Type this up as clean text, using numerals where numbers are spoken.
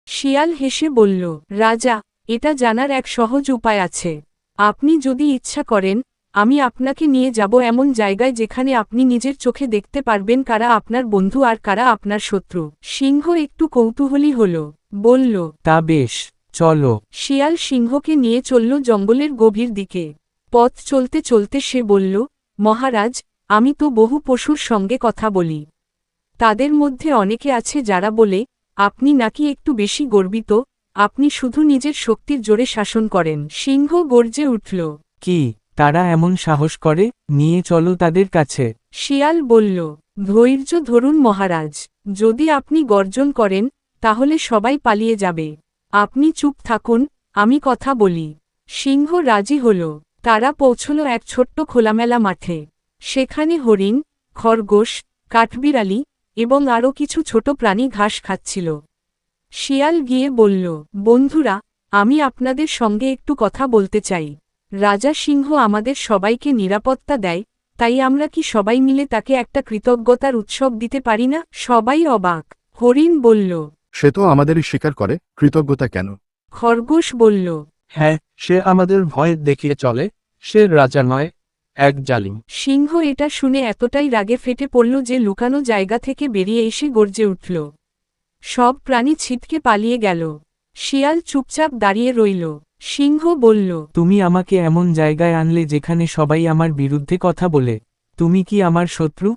শিয়াল হেসে বলল, রাজা, এটা জানার এক সহজ উপায় আছে। আপনি যদি ইচ্ছা করেন, আমি আপনাকে নিয়ে যাব এমন জায়গায় যেখানে আপনি নিজের চোখে দেখতে পারবেন কারা আপনার বন্ধু আর কারা আপনার শত্রু। সিংহ একটু কৌতূহলী হল, বলল, তা বেশ, চলো। শিয়াল সিংহকে নিয়ে চলল জঙ্গলের গভীর দিকে। পথ চলতে চলতে সে বলল, মহারাজ, আমি তো বহু পশুর সঙ্গে কথা বলি। তাদের মধ্যে অনেকে আছে যারা বলে, আপনি নাকি একটু বেশি গর্বিত, আপনি শুধু নিজের শক্তির জোরে শাসন করেন। সিংহ গর্জে উঠল। কি, তারা এমন সাহস করে? নিয়ে চলো তাদের কাছে। শিয়াল বলল, ধৈর্য ধরুন মহারাজ, যদি আপনি গর্জন করেন, তাহলে সবাই পালিয়ে যাবে। আপনি চুপ থাকুন, আমি কথা বলি। সিংহ রাজি হল। তারা পৌঁছল এক ছোট্ট খোলামেলা মাঠে। সেখানে হরিণ, খরগোশ, কাঠবিড়ালি এবং আরও কিছু ছোট প্রাণী ঘাস খাচ্ছিল। শিয়াল গিয়ে বলল, বন্ধুরা, আমি আপনাদের সঙ্গে একটু কথা বলতে চাই। রাজা সিংহ আমাদের সবাইকে নিরাপত্তা দেয়, তাই আমরা কি সবাই মিলে তাকে একটা কৃতজ্ঞতার উৎসব দিতে পারি না? সবাই অবাক। হরিণ বলল, সে তো আমাদেরই স্বীকার করে, কৃতজ্ঞতা কেন? খরগোশ বলল, হ্যাঁ, সে আমাদের ভয় দেখিয়ে চলে, সে রাজা নয়, এক জালিম। সিংহ এটা শুনে এতটাই রাগে ফেটে পড়ল যে লুকানো জায়গা থেকে বেরিয়ে এসে গর্জে উঠল। সব প্রাণী ছিটকে পালিয়ে গেল। শিয়াল চুপচাপ দাঁড়িয়ে রইল। সিংহ বলল, তুমি আমাকে এমন জায়গায় আনলে যেখানে সবাই আমার বিরুদ্ধে কথা বলে। তুমি কি আমার শত্রু?